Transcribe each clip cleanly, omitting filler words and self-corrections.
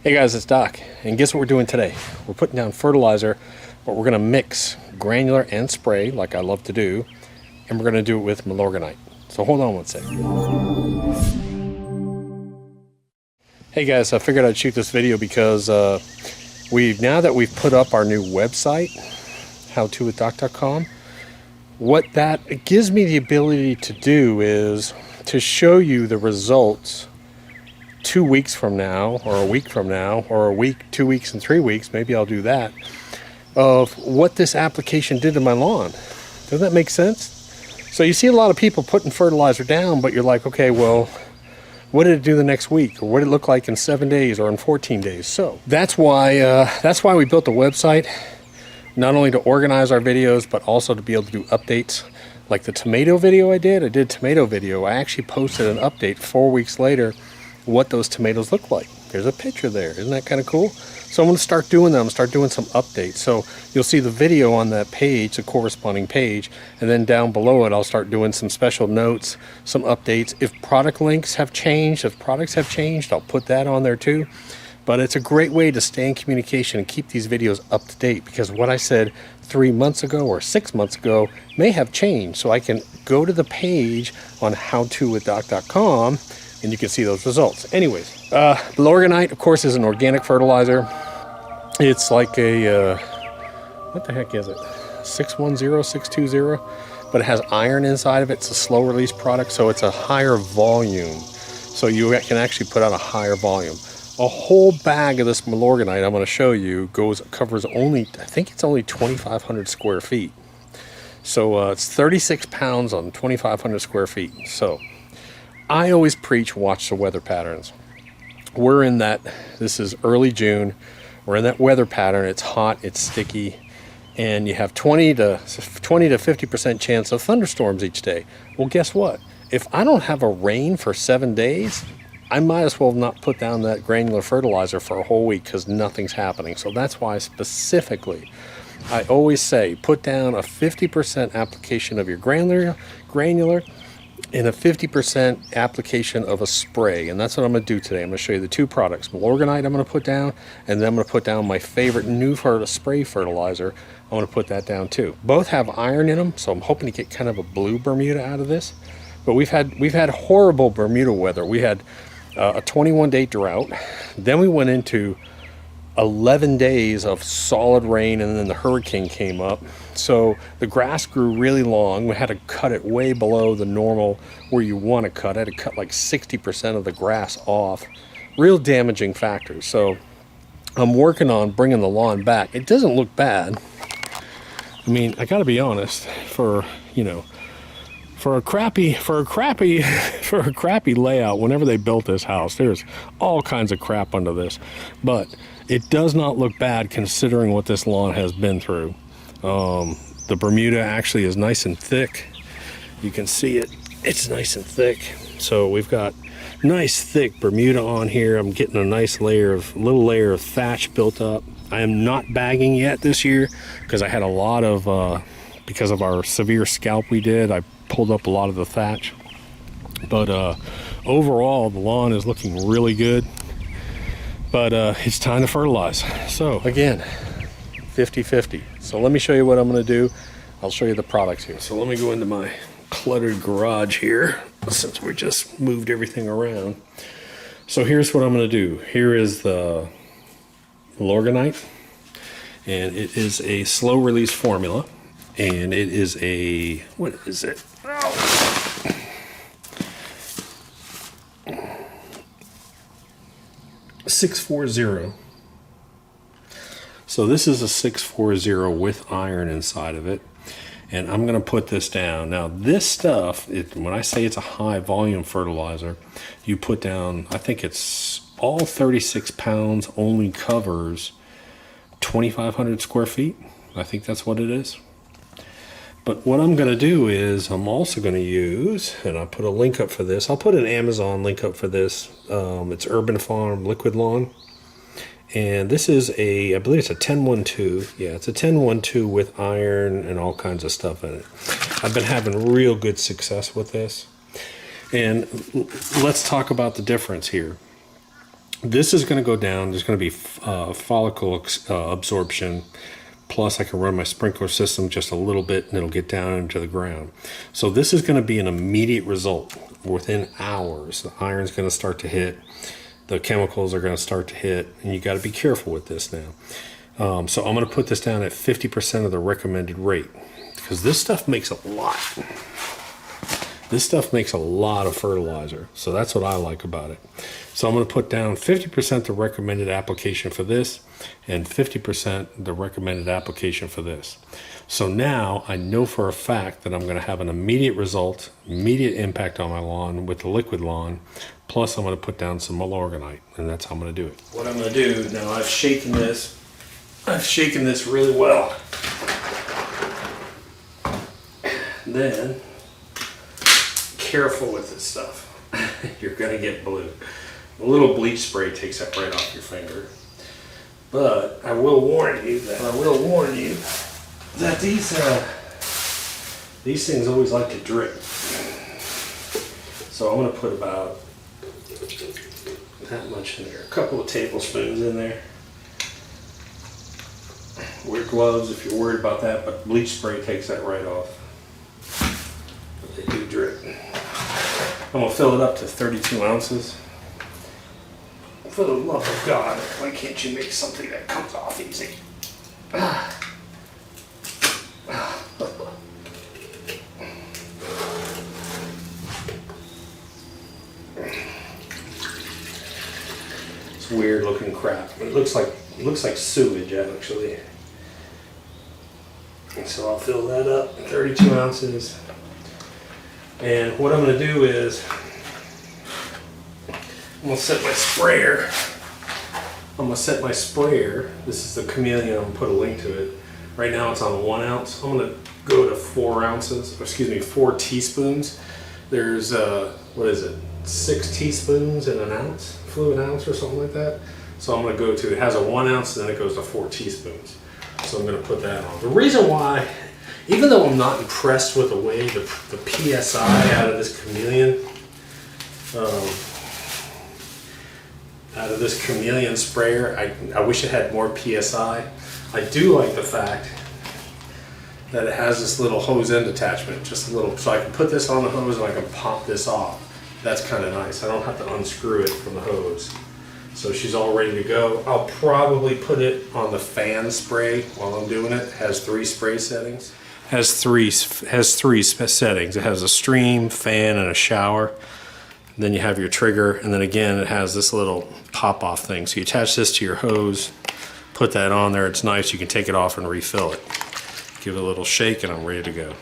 Hey guys, it's Doc, and guess what we're doing today? We're putting down fertilizer, but we're going to mix granular and spray, like I love to do, and we're going to do it with Milorganite. So hold on one second. Hey guys, I figured I'd shoot this video because now that we've put up our new website, howtowithdoc.com, what that gives me the ability to do is to show you the results 2 weeks from now, or a week from now, or a week, 2 weeks, and 3 weeks, maybe I'll do that, of what this application did to my lawn. Does that make sense? So you see a lot of people putting fertilizer down, but you're like, okay, well, what did it do the next week? Or what did it look like in 7 days or in 14 days? So that's why we built the website, not only to organize our videos, but also to be able to do updates. Like the tomato video I did tomato video. I actually posted an update 4 weeks later what those tomatoes look like. There's a picture there. Isn't that kind of cool? So I'm going to start doing them, start doing some updates. So you'll see the video on that page, the corresponding page, and then down below it I'll start doing some special notes, some updates. If product links have changed, if products have changed, I'll put that on there too. But it's a great way to stay in communication and keep these videos up to date, because what I said 3 months ago or 6 months ago may have changed. So I can go to the page on howtowithdoc.com and you can see those results. Anyways, Milorganite, of course, is an organic fertilizer. It's like a, what the heck is it? 610, 620, but it has iron inside of it. It's a slow release product, so it's a higher volume. So you can actually put out a higher volume. A whole bag of this Milorganite I'm going to show you covers only, I think it's only 2,500 square feet. So it's 36 pounds on 2,500 square feet. So I always preach, watch the weather patterns. We're in that, this is early June, we're in that weather pattern. It's hot, it's sticky, and you have 20 to 50% chance of thunderstorms each day. Well, guess what? If I don't have a rain for 7 days, I might as well not put down that granular fertilizer for a whole week, because nothing's happening. So that's why specifically I always say put down a 50% application of your granular and a 50% application of a spray. And that's what I'm going to do today. I'm going to show you the two products. Milorganite I'm going to put down, and then I'm going to put down my favorite new spray fertilizer. I'm going to put that down too. Both have iron in them, so I'm hoping to get kind of a blue Bermuda out of this. But we've had horrible Bermuda weather. We had a 21-day drought. Then we went into 11 days of solid rain, and then the hurricane came up. So the grass grew really long. We had to cut it way below the normal where you want to cut. I had to cut like 60% of the grass off. Real damaging factors. So I'm working on bringing the lawn back. It doesn't look bad. I mean, I got to be honest, for a crappy layout, whenever they built this house, there's all kinds of crap under this, but it does not look bad considering what this lawn has been through. The Bermuda actually is nice and thick. You can see it, it's nice and thick. So we've got nice thick Bermuda on here. I'm getting a nice little layer of thatch built up. I am not bagging yet this year because I had a lot of, because of our severe scalp we did, I pulled up a lot of the thatch. But overall, the lawn is looking really good. But it's time to fertilize. So again, 50-50. So let me show you what I'm going to do. I'll show you the products here. So let me go into my cluttered garage here, since we just moved everything around. So here's what I'm going to do. Here is the Milorganite, and it is a slow release formula, and it is a, what is it? Oh. 640. So this is a 640 with iron inside of it, and I'm going to put this down. Now this stuff, when I say it's a high volume fertilizer, you put down, I think it's all 36 pounds, only covers 2,500 square feet. I think that's what it is. But what I'm going to do is I'm also going to use, and I'll put a link up for this. I'll put an Amazon link up for this. It's Urban Farm Liquid Lawn. And this is I believe it's a 1012. Yeah, it's a 1012 with iron and all kinds of stuff in it. I've been having real good success with this. And let's talk about the difference here. This is going to go down. There's going to be follicle absorption. Plus, I can run my sprinkler system just a little bit and it'll get down into the ground. So this is going to be an immediate result within hours. The iron's going to start to hit. The chemicals are going to start to hit. And you got to be careful with this now. So I'm going to put this down at 50% of the recommended rate. Because this stuff makes a lot. This stuff makes a lot of fertilizer. So that's what I like about it. So I'm going to put down 50% the recommended application for this and 50% the recommended application for this. So now I know for a fact that I'm going to have an immediate result, immediate impact on my lawn with the liquid lawn. Plus I'm going to put down some Milorganite, and that's how I'm going to do it. What I'm going to do now, I've shaken this really well. Then, careful with this stuff. You're going to get blue. A little bleach spray takes that right off your finger. But I will warn you that these things always like to drip. So I'm going to put about that much in there. A couple of tablespoons in there. Wear gloves if you're worried about that, but bleach spray takes that right off. But they do drip. I'm going to fill it up to 32 ounces. For the love of God, why can't you make something that comes off easy? It's weird looking crap. It looks like sewage actually. And so I'll fill that up, 32 ounces. And what I'm going to do is I'm going to set my sprayer. This is the Chameleon. I'm going to put a link to it. Right now it's on 1 ounce. I'm going to go to 4 teaspoons. There's, 6 teaspoons in an ounce, fluid ounce or something like that. So I'm going to go to, it has a 1 ounce and then it goes to 4 teaspoons. So I'm going to put that on. The reason why, even though I'm not impressed with the way the PSI out of this Chameleon sprayer, I wish it had more PSI. I do like the fact that it has this little hose end attachment, just a little, so I can put this on the hose and I can pop this off. That's kind of nice. I don't have to unscrew it from the hose. So she's all ready to go. I'll probably put it on the fan spray while I'm doing it. It has 3 spray settings. Has three settings. It has a stream, fan, and a shower. Then you have your trigger, and then again it has this little pop-off thing. So you attach this to your hose, put that on there. It's nice. You can take it off and refill it. Give it a little shake, and I'm ready to go.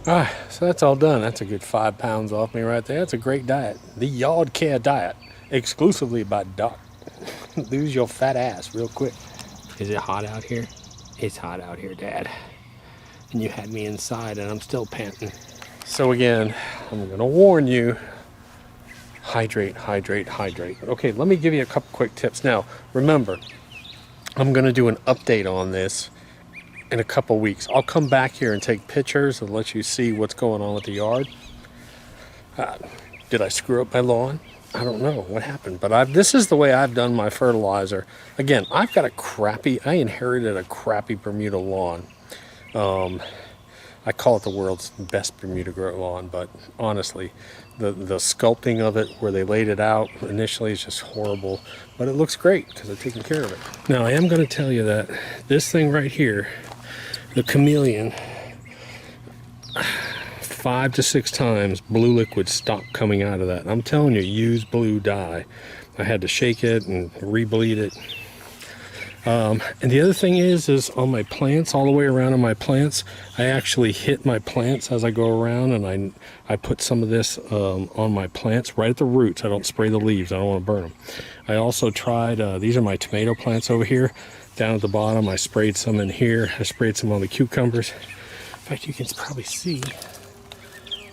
Alright, so that's all done. That's a good 5 pounds off me right there. That's a great diet. The Yard Care Diet, exclusively by Doc. Lose your fat ass real quick. Is it hot out here? It's hot out here, Dad. And you had me inside and I'm still panting. So again, I'm gonna warn you, hydrate, hydrate, hydrate. Okay, let me give you a couple quick tips. Now, remember, I'm gonna do an update on this in a couple weeks. I'll come back here and take pictures and let you see what's going on with the yard. Did I screw up my lawn? I don't know what happened, but this is the way I've done my fertilizer. Again, I inherited a crappy Bermuda lawn. I call it the world's best Bermuda grow lawn, but honestly, the sculpting of it, where they laid it out initially, is just horrible, but it looks great because they're taking care of it. Now, I am going to tell you that this thing right here, the chameleon, 5 to 6 times blue liquid stopped coming out of that. I'm telling you, use blue dye. I had to shake it and re-bleed it. And the other thing is on my plants, all the way around on my plants, I actually hit my plants as I go around, and I put some of this on my plants right at the roots. I don't spray the leaves. I don't want to burn them. I also tried, these are my tomato plants over here. Down at the bottom, I sprayed some in here. I sprayed some on the cucumbers. In fact, you can probably see,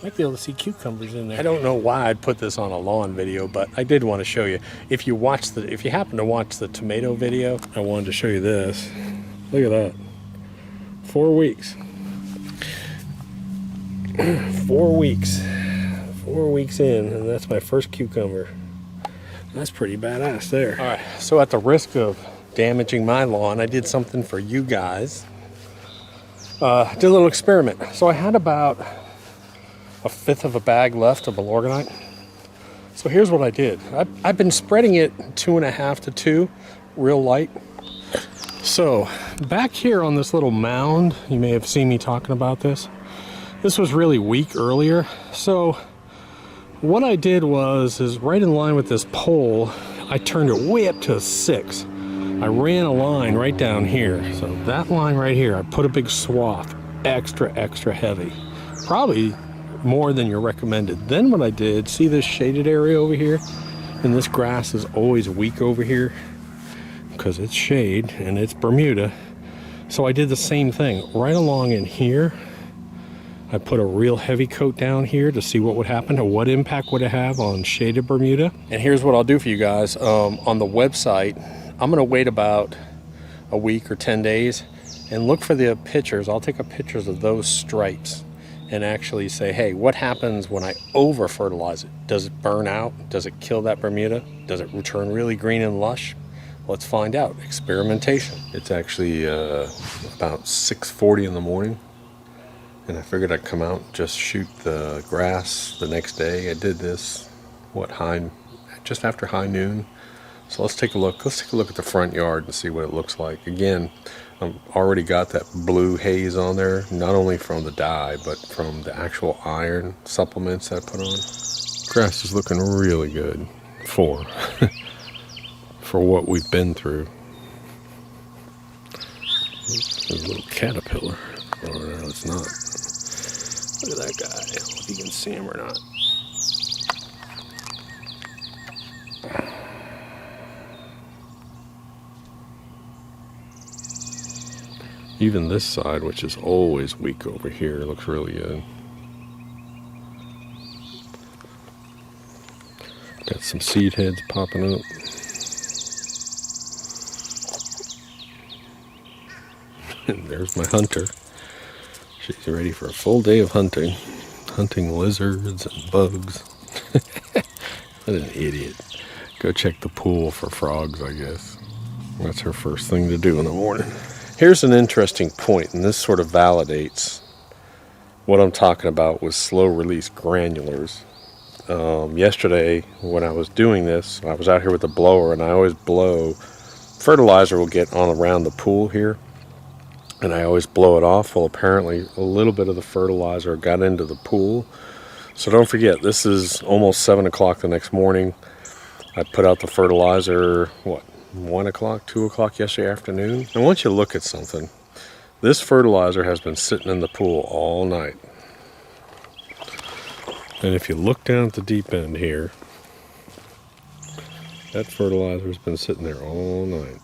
might be able to see cucumbers in there. I don't know why I'd put this on a lawn video, but I did want to show you. If you happen to watch the tomato video, I wanted to show you this. Look at that. 4 weeks. 4 weeks. 4 weeks in, and that's my first cucumber. That's pretty badass there. All right, so at the risk of damaging my lawn, I did something for you guys. Did a little experiment. So I had about 1/5 of a bag left of Milorganite. So here's what I did. I've been spreading it 2.5 to 2, real light. So back here on this little mound, you may have seen me talking about this. This was really weak earlier. So what I did is right in line with this pole, I turned it way up to a 6. I ran a line right down here. So that line right here, I put a big swath, extra heavy. Probably more than you're recommended. Then what I did, see this shaded area over here? And this grass is always weak over here because it's shade and it's Bermuda. So I did the same thing right along in here. I put a real heavy coat down here to see what would happen, or what impact would it have on shaded Bermuda. And here's what I'll do for you guys. On the website, I'm gonna wait about a week or 10 days and look for the pictures. I'll take pictures of those stripes and actually say, hey, what happens when I over fertilize it? Does it burn out? Does it kill that Bermuda? Does it return really green and lush? Let's find out. Experimentation. It's actually about 6:40 in the morning, and I figured I'd come out, just shoot the grass the next day. I did this, just after high noon. So let's take a look. Let's take a look at the front yard and see what it looks like. Again, I've already got that blue haze on there, not only from the dye, but from the actual iron supplements that I put on. Grass is looking really good for what we've been through. There's a little caterpillar. Oh, no, it's not. Look at that guy. I don't know if you can see him or not. Even this side, which is always weak over here, looks really good. Got some seed heads popping up. And there's my hunter. She's ready for a full day of hunting. Hunting lizards and bugs. What an idiot. Go check the pool for frogs, I guess. That's her first thing to do in the morning. Here's an interesting point, and this sort of validates what I'm talking about with slow release granulars. Yesterday, when I was doing this, I was out here with the blower, and I always blow. Fertilizer will get on around the pool here, and I always blow it off. Well, apparently a little bit of the fertilizer got into the pool. So don't forget, this is almost 7 o'clock the next morning. I put out the fertilizer, 1 o'clock, 2 o'clock yesterday afternoon. And once you look at something, this fertilizer has been sitting in the pool all night. And if you look down at the deep end here, that fertilizer's been sitting there all night.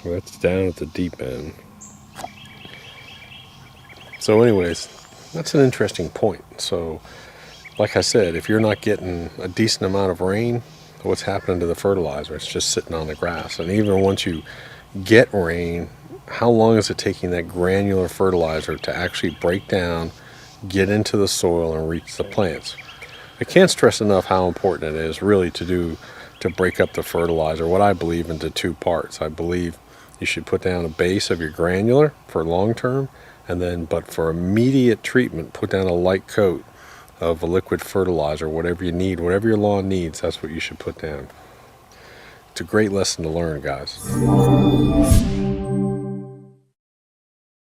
Well, that's down at the deep end. So anyways, that's an interesting point. So like I said, if you're not getting a decent amount of rain, what's happening to the fertilizer? It's just sitting on the grass. And even once you get rain, how long is it taking that granular fertilizer to actually break down, get into the soil, and reach the plants? I can't stress enough how important it is really to break up the fertilizer, what I believe, into two parts. I believe you should put down a base of your granular for long term, and then, but for immediate treatment, put down a light coat of a liquid fertilizer, whatever you need, whatever your lawn needs, that's what you should put down. It's a great lesson to learn, guys.